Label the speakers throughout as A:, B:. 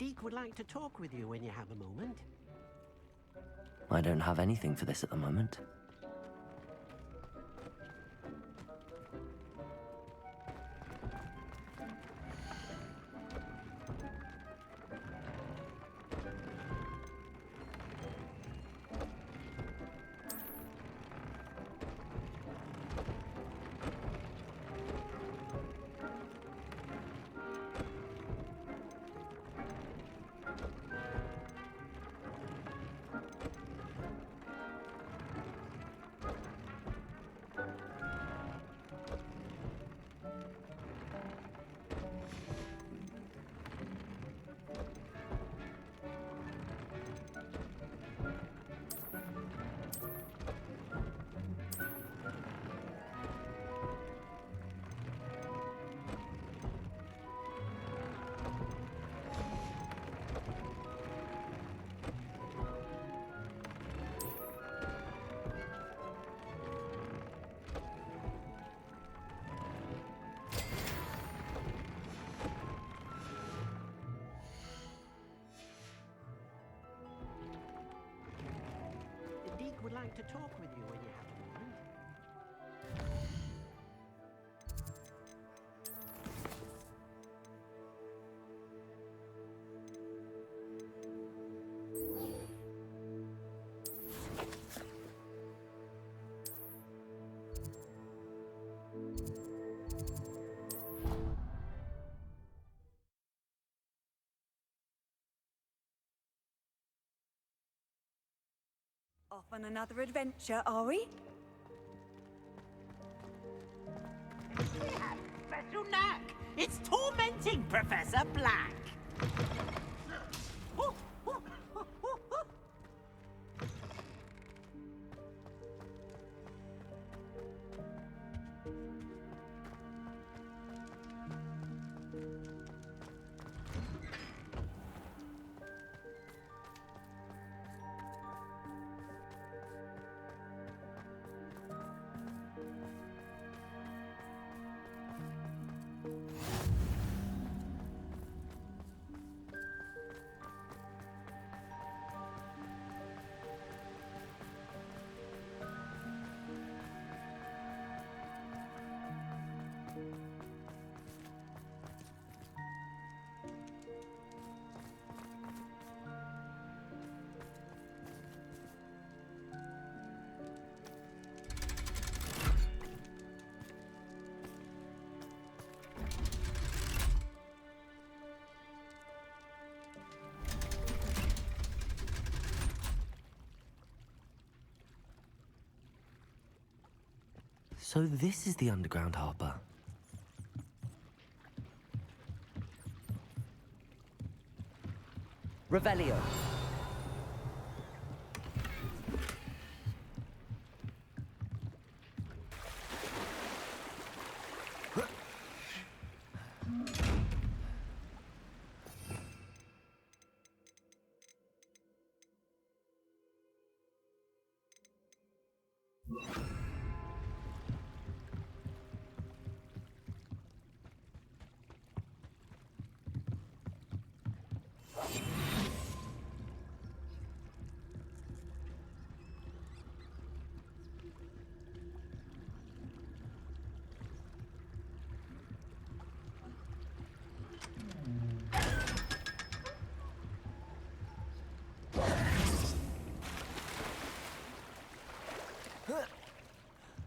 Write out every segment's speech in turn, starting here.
A: Deke would like to talk with you when you have a moment.
B: I don't have anything for this at the moment.
A: Deke would like to talk with you when you have a moment.
C: Off on another adventure, are we?
D: He has special knack. It's tormenting Professor Black.
B: So this is the underground harbor. Revelio.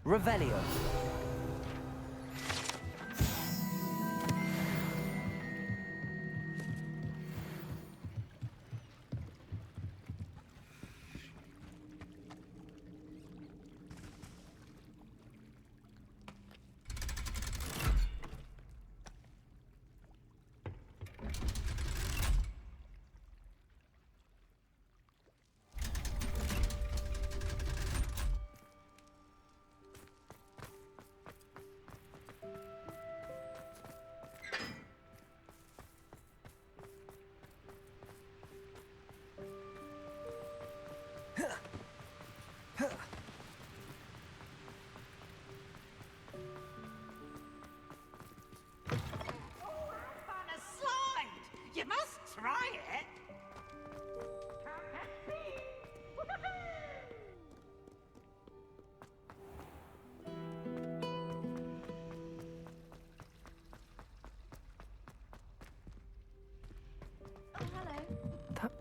B: Revelio.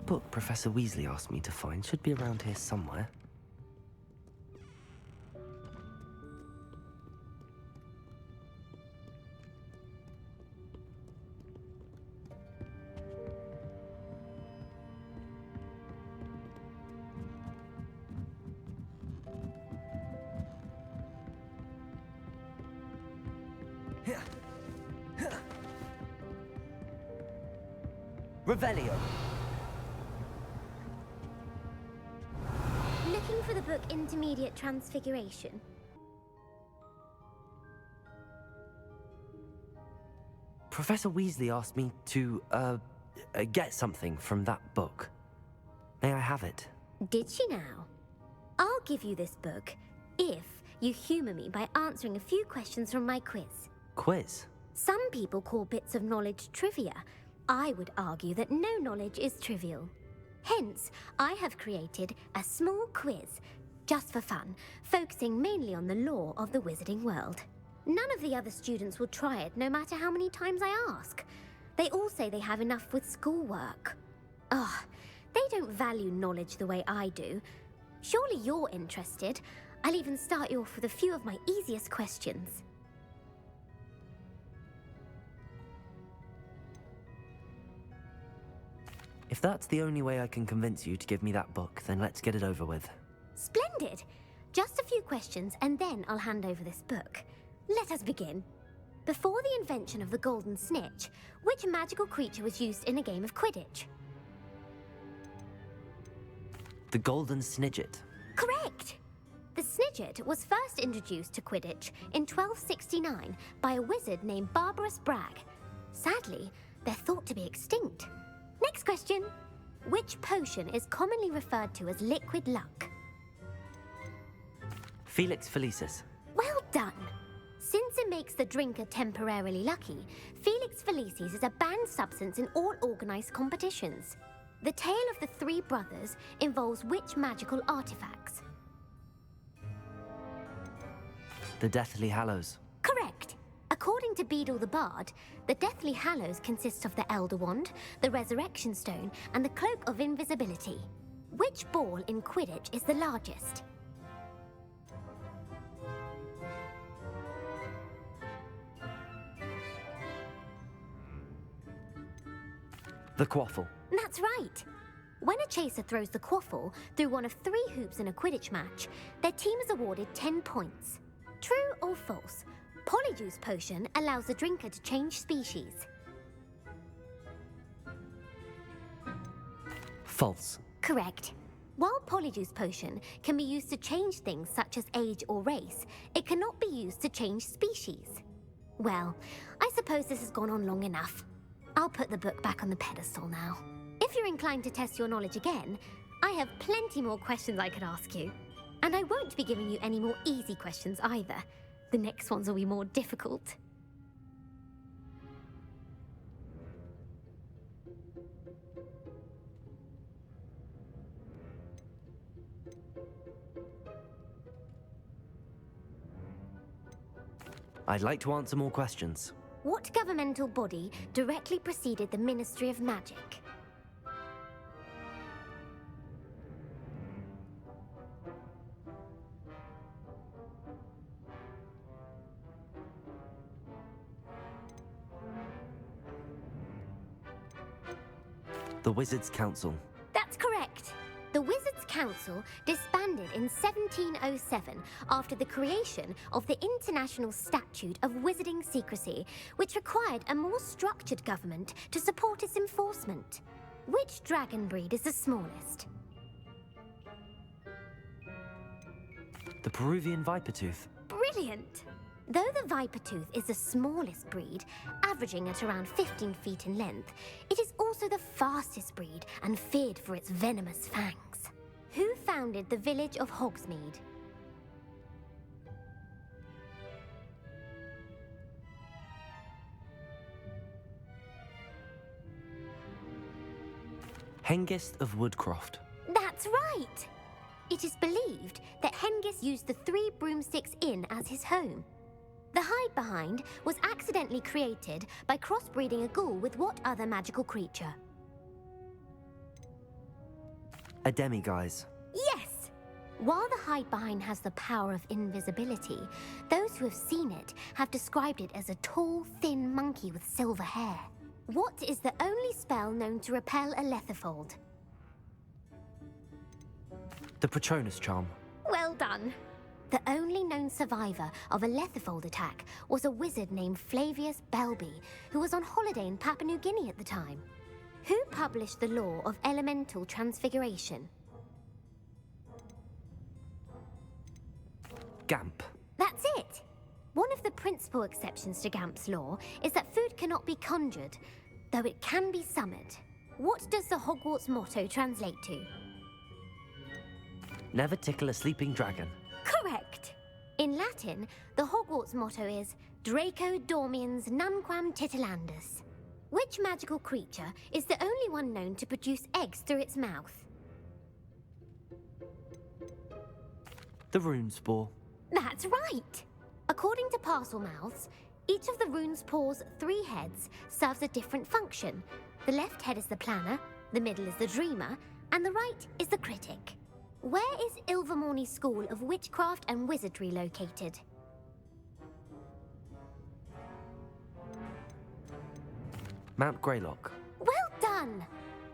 B: book Professor Weasley asked me to find should be around here somewhere. Revelio.
E: Looking for the book Intermediate Transfiguration?
B: Professor Weasley asked me to, get something from that book. May I have it?
E: Did she now? I'll give you this book if you humour me by answering a few questions from my quiz.
B: Quiz?
E: Some people call bits of knowledge trivia. I would argue that no knowledge is trivial. Hence, I have created a small quiz, just for fun, focusing mainly on the lore of the wizarding world. None of the other students will try it, no matter how many times I ask. They all say they have enough with schoolwork. Ugh, they don't value knowledge the way I do. Surely you're interested. I'll even start you off with a few of my easiest questions.
B: If that's the only way I can convince you to give me that book, then let's get it over with.
E: Splendid! Just a few questions and then I'll hand over this book. Let us begin. Before the invention of the golden snitch, which magical creature was used in a game of Quidditch?
B: The Golden Snidget.
E: Correct! The Snidget was first introduced to Quidditch in 1269 by a wizard named Barbarous Bragg. Sadly, they're thought to be extinct. Next question. Which potion is commonly referred to as liquid luck?
B: Felix Felicis.
E: Well done! Since it makes the drinker temporarily lucky, Felix Felicis is a banned substance in all organised competitions. The tale of the three brothers involves which magical artifacts?
B: The Deathly Hallows.
E: Correct! According to Beedle the Bard, the Deathly Hallows consists of the Elder Wand, the Resurrection Stone, and the Cloak of Invisibility. Which ball in Quidditch is the largest?
B: The Quaffle.
E: That's right! When a chaser throws the quaffle through one of 3 hoops in a Quidditch match, their team is awarded 10 points. True or false? Polyjuice Potion allows the drinker to change species.
B: False.
E: Correct. While Polyjuice Potion can be used to change things such as age or race, it cannot be used to change species. Well, I suppose this has gone on long enough. I'll put the book back on the pedestal now. If you're inclined to test your knowledge again, I have plenty more questions I could ask you. And I won't be giving you any more easy questions either. The next ones will be more difficult.
B: I'd like to answer more questions.
E: What governmental body directly preceded the Ministry of Magic?
B: The Wizards' Council.
E: That's correct. The Wizards' Council disbanded in 1707 after the creation of the International Statute of Wizarding Secrecy, which required a more structured government to support its enforcement. Which dragon breed is the smallest?
B: The Peruvian Vipertooth.
E: Brilliant! Though the Vipertooth is the smallest breed, averaging at around 15 feet in length, it is also the fastest breed and feared for its venomous fangs. Who founded the village of Hogsmeade?
B: Hengist of Woodcroft.
E: That's right! It is believed that Hengist used the 3 Broomsticks Inn as his home. The hide behind was accidentally created by crossbreeding a ghoul with what other magical creature?
B: A demiguise.
E: Yes! While the hide-behind has the power of invisibility, those who have seen it have described it as a tall, thin monkey with silver hair. What is the only spell known to repel a lethifold?
B: The Patronus charm.
E: Well done. The only known survivor of a lethifold attack was a wizard named Flavius Belby, who was on holiday in Papua New Guinea at the time. Who published the law of elemental transfiguration?
B: Gamp.
E: That's it! One of the principal exceptions to Gamp's law is that food cannot be conjured, though it can be summoned. What does the Hogwarts motto translate to?
B: Never tickle a sleeping dragon.
E: Correct! In Latin, the Hogwarts motto is Draco Dormiens Nunquam Titilandus. Which magical creature is the only one known to produce eggs through its mouth?
B: The rune spore.
E: That's right! According to Parselmouths, each of the rune's paws' 3 heads serves a different function. The left head is the planner, the middle is the dreamer, and the right is the critic. Where is Ilvermorny's School of Witchcraft and Wizardry located?
B: Mount Greylock.
E: Well done!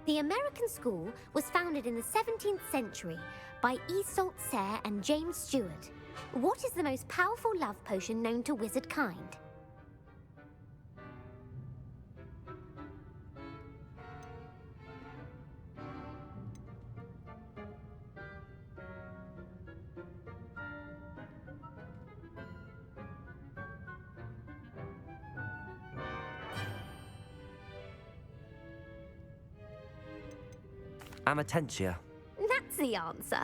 E: The American school was founded in the 17th century by Iseult Sayre and James Stewart. What is the most powerful love potion known to wizard kind?
B: Amatentia.
E: That's the answer.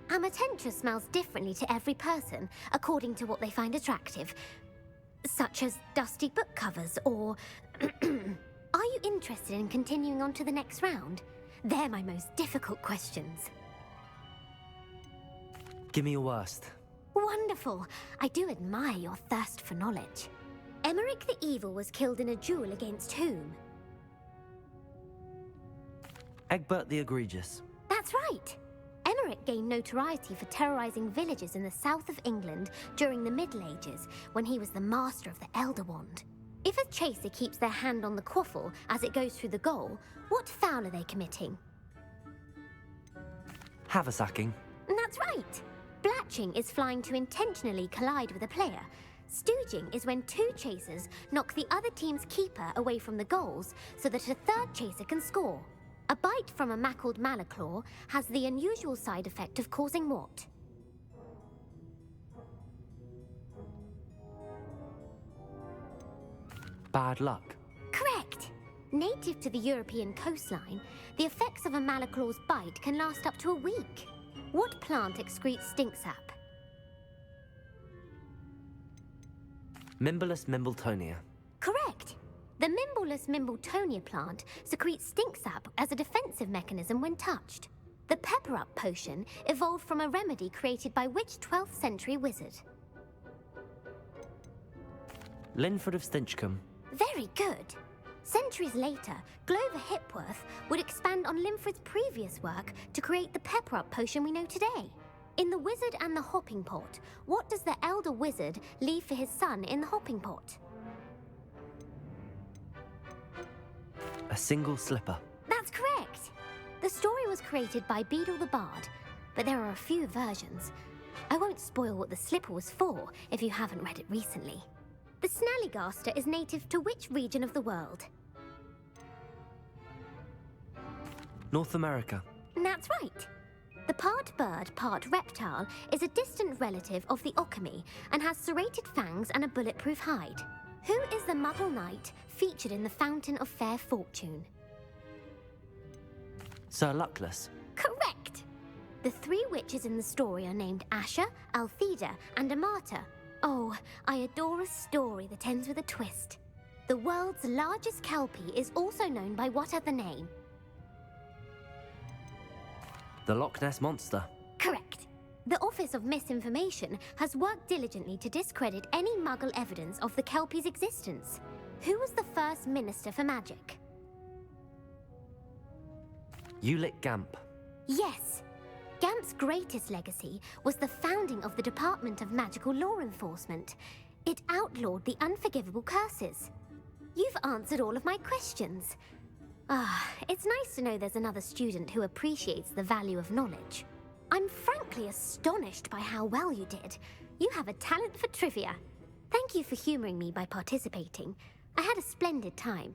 E: Amatentia smells differently to every person, according to what they find attractive, such as dusty book covers or... Are you interested in continuing on to the next round? They're my most difficult questions.
B: Give me your worst.
E: Wonderful. I do admire your thirst for knowledge. Emmerich the Evil was killed in a duel against whom?
B: Egbert the Egregious.
E: That's right. Emmerich gained notoriety for terrorizing villages in the south of England during the Middle Ages, when he was the master of the Elder Wand. If a chaser keeps their hand on the quaffle as it goes through the goal, what foul are they committing?
B: Haversacking.
E: That's right. Blatching is flying to intentionally collide with a player. Stooging is when 2 chasers knock the other team's keeper away from the goals so that a third chaser can score. A bite from a mackled malaclaw has the unusual side effect of causing what?
B: Bad luck.
E: Correct! Native to the European coastline, the effects of a malaclaw's bite can last up to a week. What plant excretes stink sap?
B: Mimbolus Mimbletonia.
E: Correct! The Mimbolus Mimbletonia plant secretes stink sap as a defensive mechanism when touched. The Pepper Up potion evolved from a remedy created by which 12th century wizard?
B: Linford of Stinchcombe.
E: Very good. Centuries later, Glover Hipworth would expand on Linford's previous work to create the Pepper Up potion we know today. In The Wizard and the Hopping Pot, what does the elder wizard leave for his son in the hopping pot?
B: A single slipper.
E: That's correct. The story was created by Beadle the Bard, but there are a few versions. I won't spoil what the slipper was for if you haven't read it recently. The Snallygaster is native to which region of the world?
B: North America.
E: That's right. The part bird, part reptile is a distant relative of the Occamy and has serrated fangs and a bulletproof hide. Who is the Muggle Knight featured in the Fountain of Fair Fortune?
B: Sir Luckless.
E: Correct! The 3 witches in the story are named Asha, Altheda, and Amata. Oh, I adore a story that ends with a twist. The world's largest kelpie is also known by what other name?
B: The Loch Ness Monster.
E: Correct. The Office of Misinformation has worked diligently to discredit any Muggle evidence of the kelpie's existence. Who was the first Minister for Magic?
B: Ulick Gamp.
E: Yes. Gamp's greatest legacy was the founding of the Department of Magical Law Enforcement. It outlawed the unforgivable curses. You've answered all of my questions. It's nice to know there's another student who appreciates the value of knowledge. I'm frankly astonished by how well you did. You have a talent for trivia. Thank you for humoring me by participating. I had a splendid time.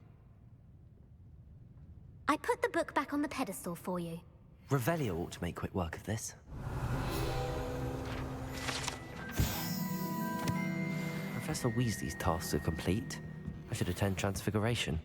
E: I put the book back on the pedestal for you.
B: Revelio ought to make quick work of this. Professor Weasley's tasks are complete. I should attend Transfiguration.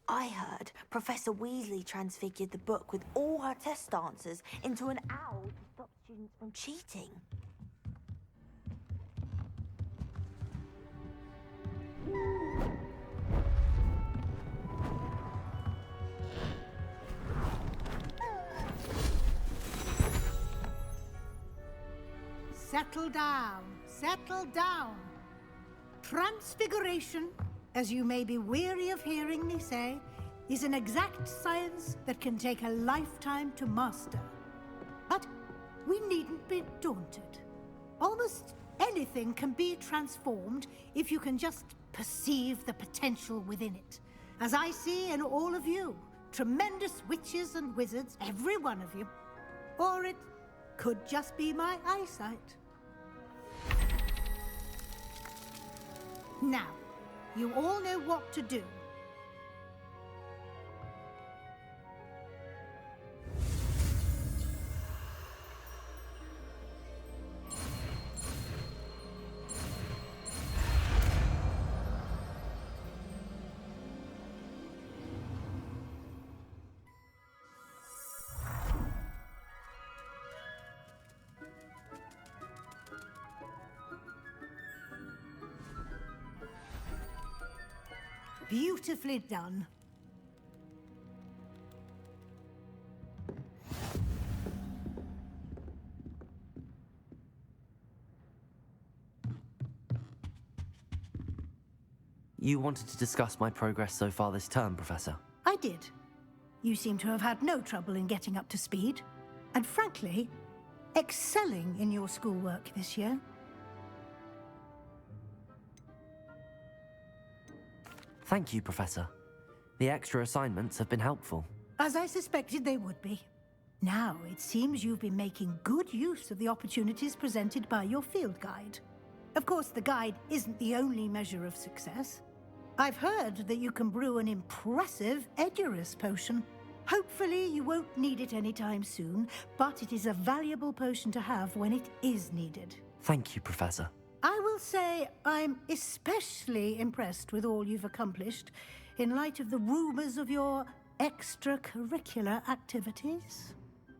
F: I heard Professor Weasley transfigured the book with all her test answers into an owl to stop students from cheating.
G: Settle down, settle down. Transfiguration, as you may be weary of hearing me say, is an exact science that can take a lifetime to master. But we needn't be daunted. Almost anything can be transformed if you can just perceive the potential within it. As I see in all of you, tremendous witches and wizards, every one of you. Or it could just be my eyesight. Now, you all know what to do. Beautifully done.
B: You wanted to discuss my progress so far this term, Professor?
G: I did. You seem to have had no trouble in getting up to speed. And frankly, excelling in your schoolwork this year.
B: Thank you, Professor. The extra assignments have been helpful.
G: As I suspected they would be. Now, it seems you've been making good use of the opportunities presented by your field guide. Of course, the guide isn't the only measure of success. I've heard that you can brew an impressive Edurus potion. Hopefully, you won't need it anytime soon, but it is a valuable potion to have when it is needed.
B: Thank you, Professor.
G: I will say I'm especially impressed with all you've accomplished in light of the rumors of your extracurricular activities.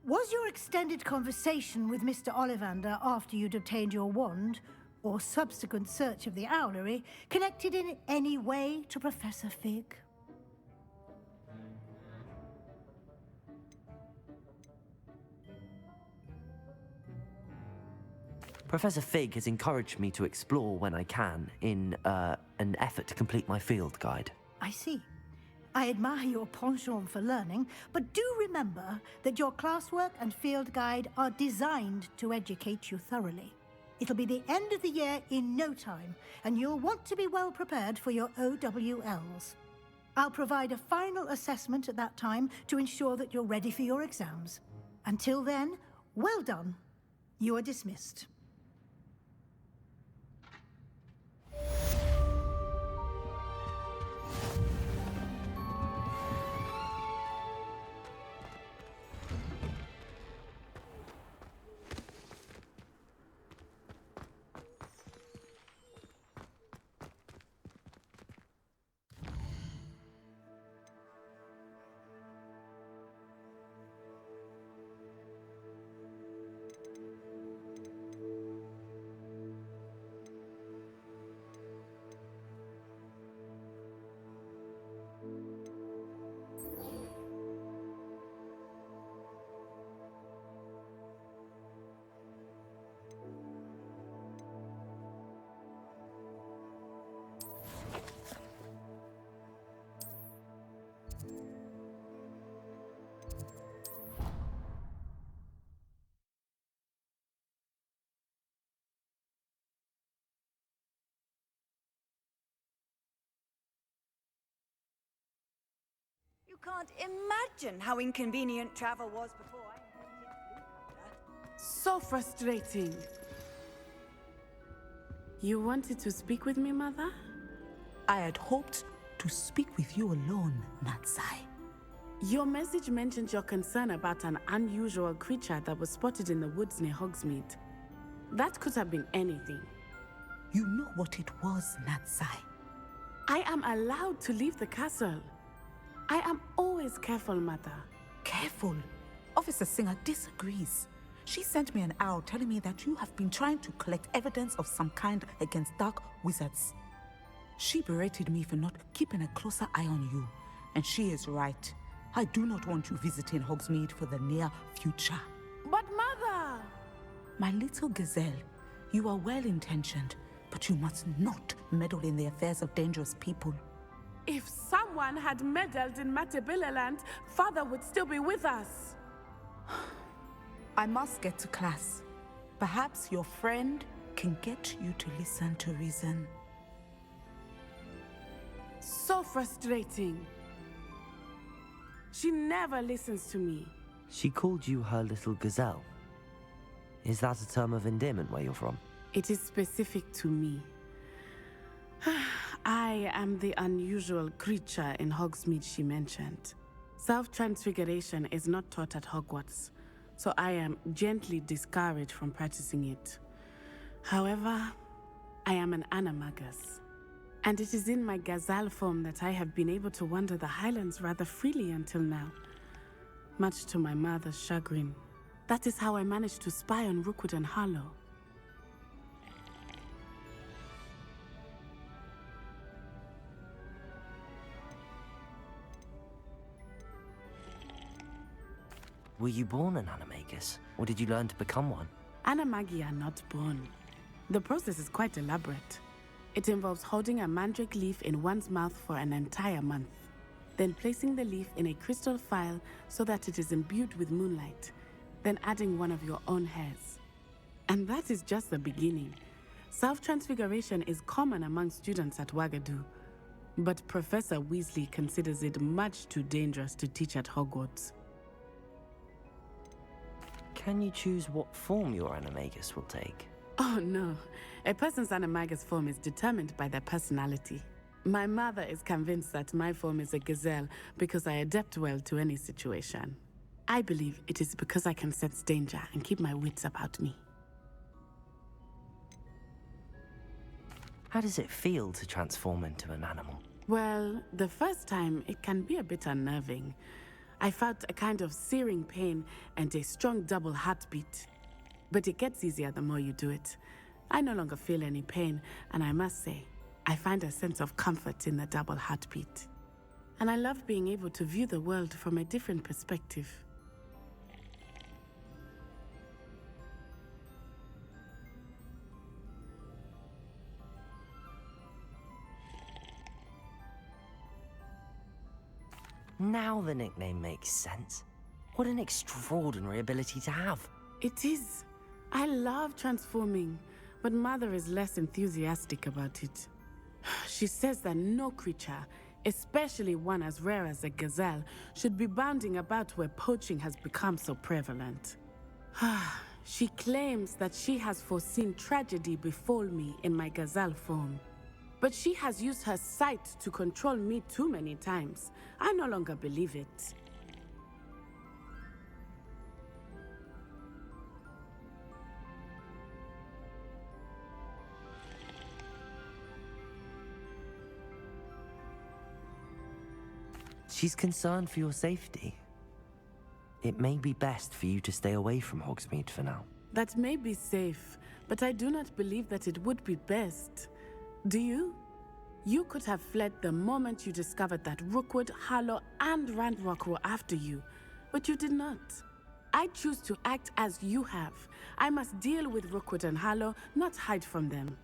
G: Was your extended conversation with Mr. Ollivander after you'd obtained your wand, or subsequent search of the owlery, connected in any way to Professor Fig?
B: Professor Fig has encouraged me to explore when I can in an effort to complete my field guide.
G: I see. I admire your penchant for learning, but do remember that your classwork and field guide are designed to educate you thoroughly. It'll be the end of the year in no time, and you'll want to be well prepared for your OWLs. I'll provide a final assessment at that time to ensure that you're ready for your exams. Until then, well done. You are dismissed.
C: can't imagine how inconvenient travel was before I invented blue powder.
H: So frustrating. You wanted to speak with me, Mother?
I: I had hoped to speak with you alone, Natsai.
H: Your message mentioned your concern about an unusual creature that was spotted in the woods near Hogsmeade. That could have been anything.
I: You know what it was, Natsai.
H: I am allowed to leave the castle. I am always careful, Mother.
I: Careful. Officer Singer disagrees. She sent me an owl telling me that you have been trying to collect evidence of some kind against dark wizards. She berated me for not keeping a closer eye on you, and she is right. I do not want you visiting Hogsmeade for the near future.
H: But Mother!
I: My little gazelle, you are well-intentioned, but you must not meddle in the affairs of dangerous people.
H: If someone had meddled in Matabeleland, Father would still be with us.
I: I must get to class. Perhaps your friend can get you to listen to reason.
H: So frustrating. She never listens to me.
B: She called you her little gazelle. Is that a term of endearment where you're from?
H: It is specific to me. I am the unusual creature in Hogsmeade she mentioned. Self-transfiguration is not taught at Hogwarts, so I am gently discouraged from practicing it. However, I am an animagus, and it is in my gazelle form that I have been able to wander the Highlands rather freely until now, much to my mother's chagrin. That is how I managed to spy on Rookwood and Harlow.
B: Were you born an animagus, or did you learn to become one?
H: Animagi are not born. The process is quite elaborate. It involves holding a mandrake leaf in one's mouth for an entire month, then placing the leaf in a crystal phial so that it is imbued with moonlight, then adding one of your own hairs. And that is just the beginning. Self-transfiguration is common among students at Wagadu, but Professor Weasley considers it much too dangerous to teach at Hogwarts.
B: Can you choose what form your animagus will take?
H: Oh no, a person's animagus form is determined by their personality. My mother is convinced that my form is a gazelle because I adapt well to any situation. I believe it is because I can sense danger and keep my wits about me.
B: How does it feel to transform into an animal?
H: Well, the first time it can be a bit unnerving. I felt a kind of searing pain and a strong double heartbeat. But it gets easier the more you do it. I no longer feel any pain, and I must say, I find a sense of comfort in the double heartbeat. And I love being able to view the world from a different perspective.
B: Now the nickname makes sense. What an extraordinary ability to have.
H: It is. I love transforming, but Mother is less enthusiastic about it. She says that no creature, especially one as rare as a gazelle, should be bounding about where poaching has become so prevalent. She claims that she has foreseen tragedy befall me in my gazelle form. But she has used her sight to control me too many times. I no longer believe it.
B: She's concerned for your safety. It may be best for you to stay away from Hogsmeade for now.
H: That may be safe, but I do not believe that it would be best. Do you? You could have fled the moment you discovered that Rookwood, Harlow, and Randrock were after you, but you did not. I choose to act as you have. I must deal with Rookwood and Harlow, not hide from them.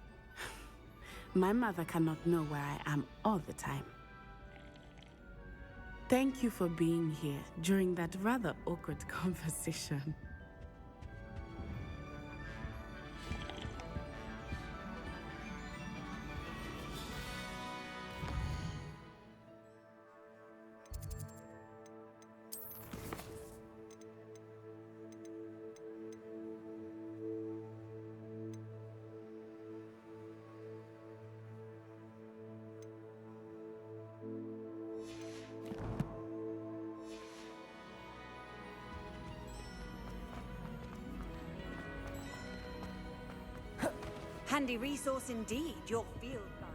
H: My mother cannot know where I am all the time. Thank you for being here during that rather awkward conversation.
C: handy resource indeed, your field guide.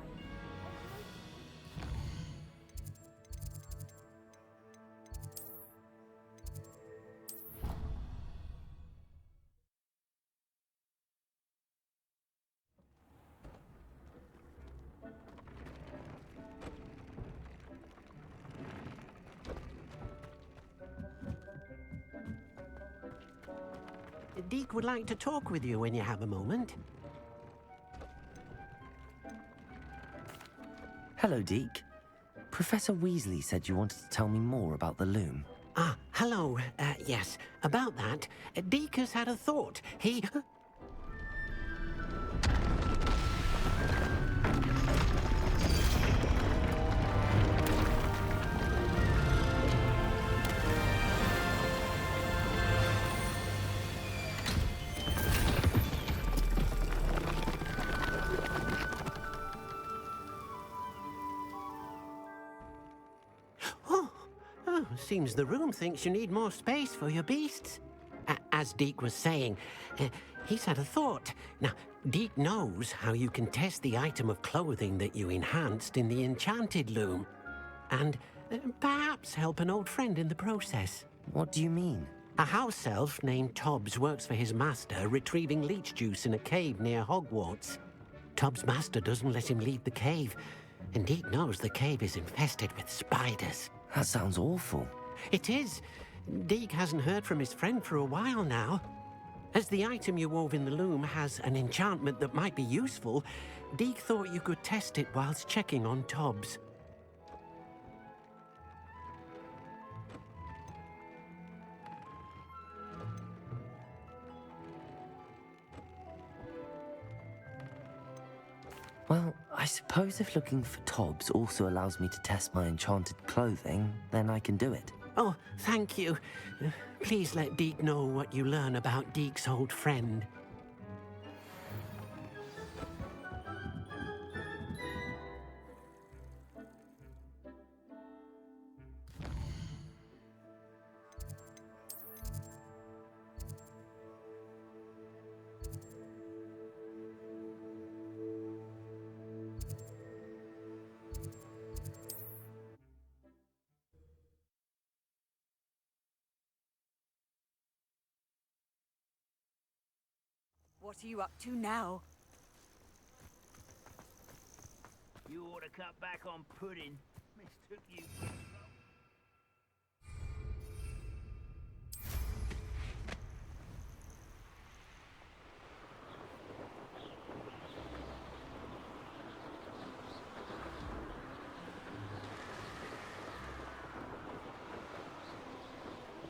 A: Deke would like to talk with you when you have a moment.
B: Hello, Deke. Professor Weasley said you wanted to tell me more about the loom.
A: Ah, hello. Yes, about that. Deke has had a thought. He... Oh, seems the room thinks you need more space for your beasts. As Deke was saying, he's had a thought. Now, Deke knows how you can test the item of clothing that you enhanced in the enchanted loom. And perhaps help an old friend in the process.
B: What do you mean?
A: A house elf named Tobbs works for his master, retrieving leech juice in a cave near Hogwarts. Tobbs' master doesn't let him leave the cave, and Deke knows the cave is infested with spiders.
B: That sounds awful.
A: It is. Deke hasn't heard from his friend for a while now. As the item you wove in the loom has an enchantment that might be useful, Deke thought you could test it whilst checking on Tobbs.
B: Well, I suppose if looking for Tobbs also allows me to test my enchanted clothing, then I can do it.
A: Oh, thank you. Please let Deke know what you learn about Deke's old friend.
C: What are you up to now?
D: You ought to cut back on pudding. Mistook you.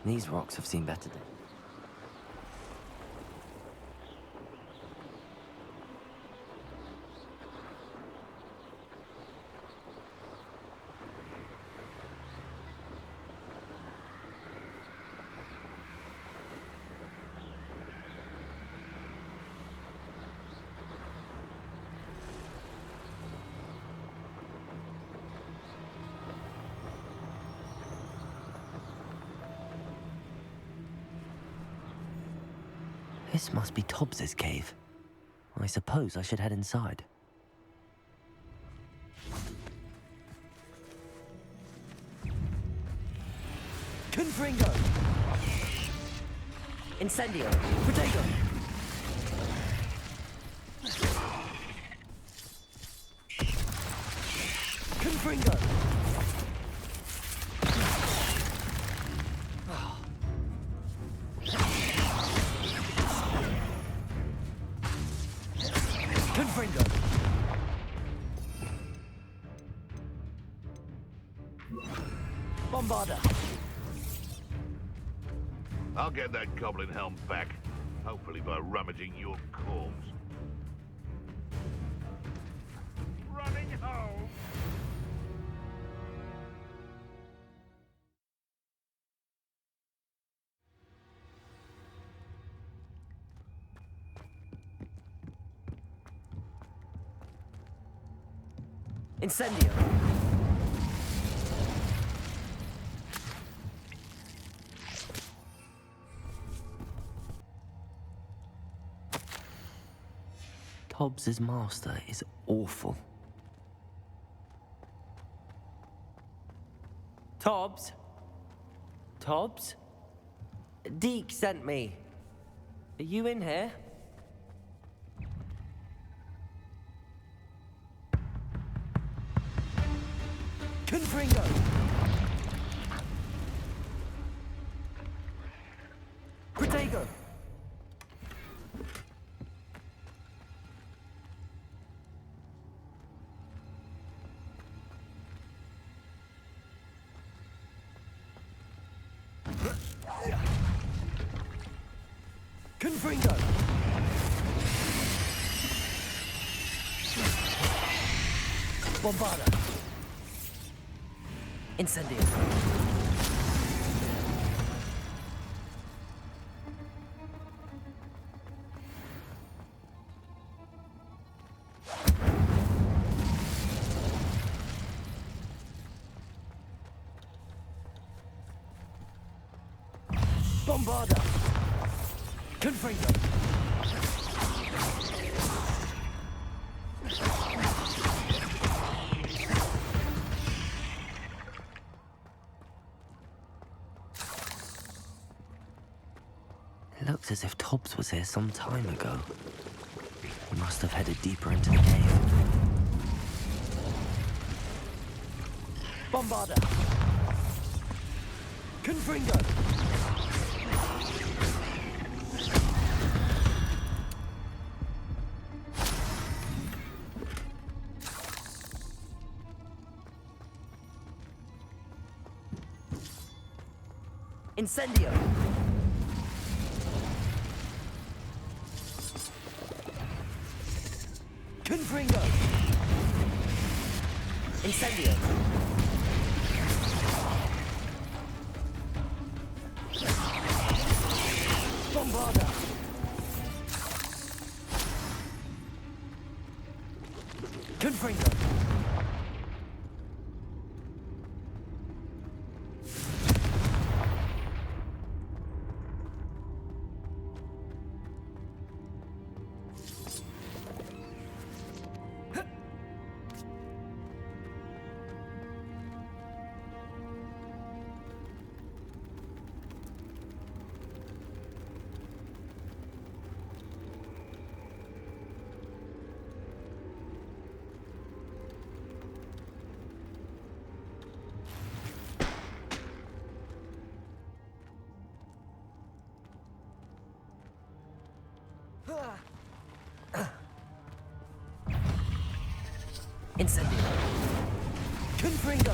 B: These rocks have seen better days. This must be Tobbs's cave. I suppose I should head inside. Confringo! Incendio! Potato! Confringo! Confringo! Bombarda!
J: I'll get that goblin helm back, hopefully by rummaging your corpse. Running home!
B: Incendio! Tobbs' master is awful. Tobbs? Tobbs? Deke sent me. Are you in here? Confringo! Protego! Confringo! Bombarda! Incendio! Bombarda! Confringo! It looks as if Tobbs was here some time ago. He must have headed deeper into the cave. Bombarda! Confringo! Incendio! Confringo! Incendio! Bombarda! Confringo! Incendio! Confringo!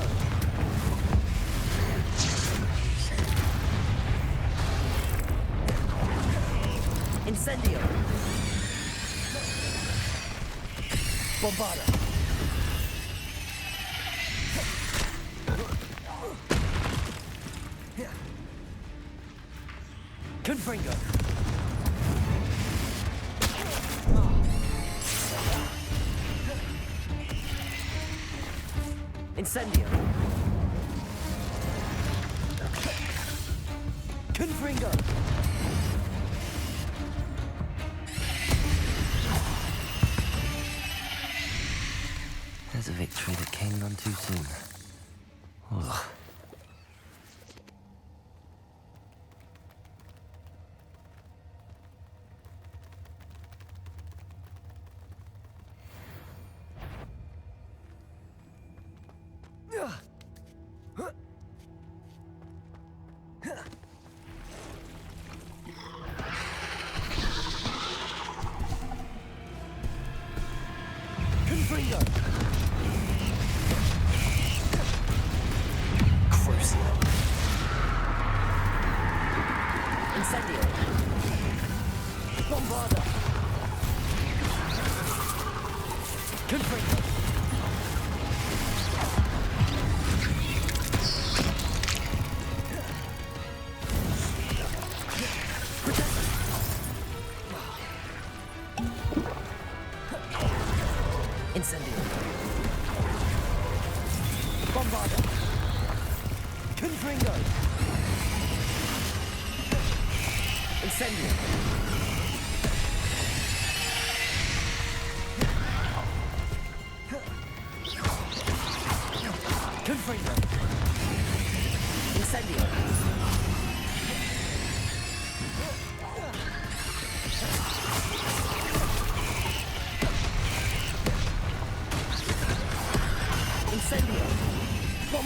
B: Incendio! Bombarda! Confringo! Incendio! Confringo! There's a victory that came none too soon. Ugh.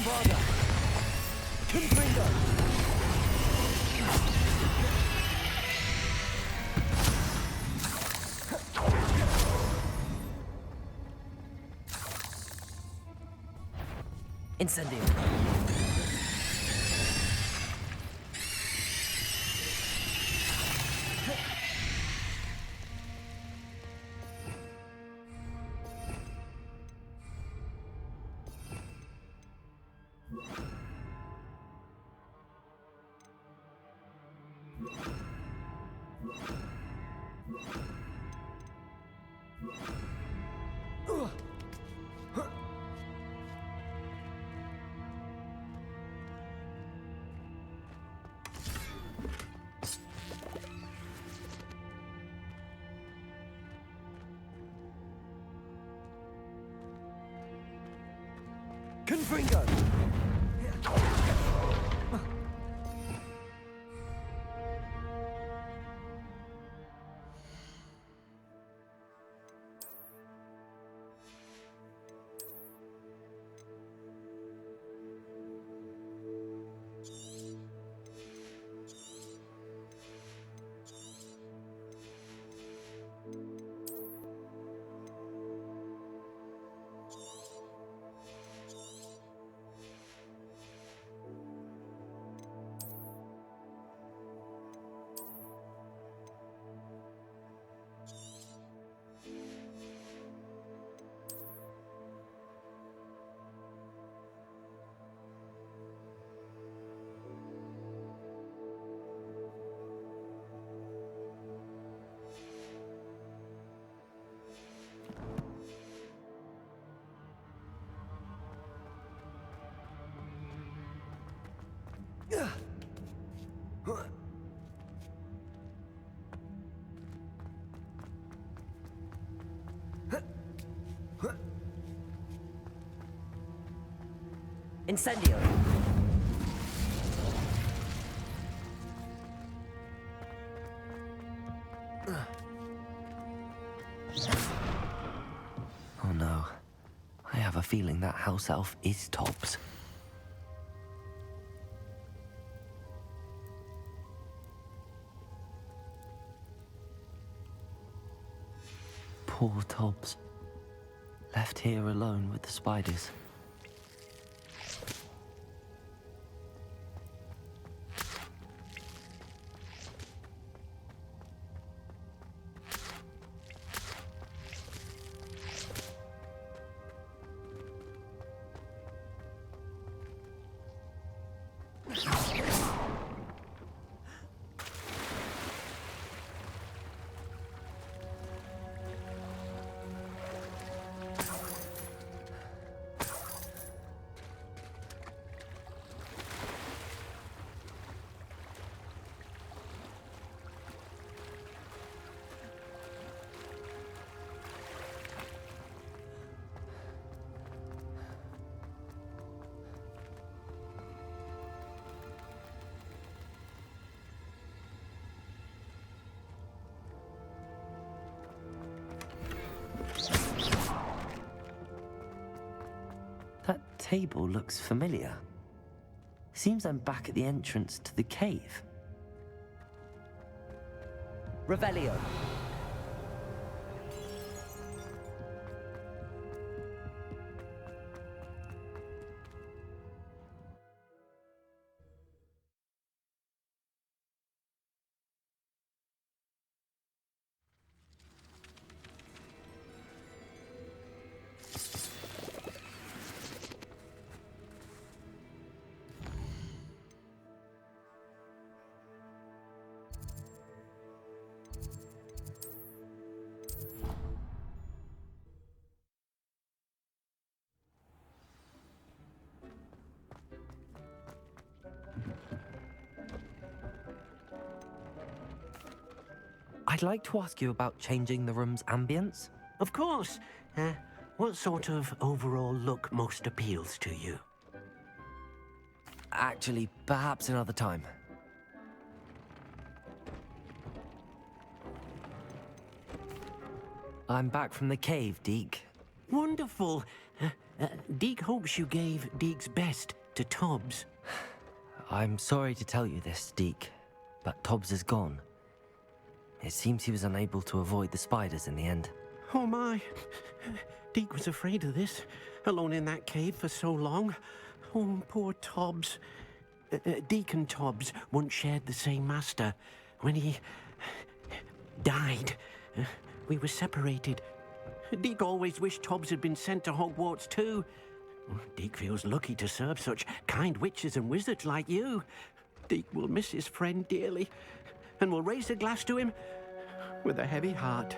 B: Bombarda! Confringo! Incendio! Confringo! Incendio! Oh no. I have a feeling that house elf is Tobbs. Poor Tobbs. Left here alone with the spiders. That table looks familiar. Seems I'm back at the entrance to the cave. Revelio. I'd like to ask you about changing the room's ambience.
A: Of course. What sort of overall look most appeals to you?
B: Actually, perhaps another time. I'm back from the cave, Deke.
A: Wonderful. Deke hopes you gave Deke's best to Tobbs.
B: I'm sorry to tell you this, Deke, but Tobbs is gone. It seems he was unable to avoid the spiders in the end.
A: Oh my. Deke was afraid of this, alone in that cave for so long. Oh, poor Tobbs. Deke and Tobbs once shared the same master. When he died, we were separated. Deke always wished Tobbs had been sent to Hogwarts too. Deke feels lucky to serve such kind witches and wizards like you. Deke will miss his friend dearly, and will raise a glass to him with a heavy heart.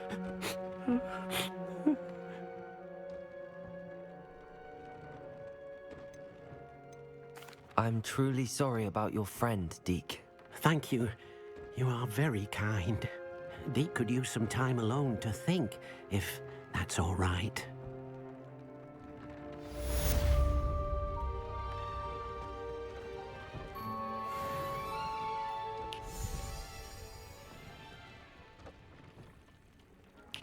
B: I'm truly sorry about your friend, Deke.
A: Thank you. You are very kind. Deke could use some time alone to think, if that's all right.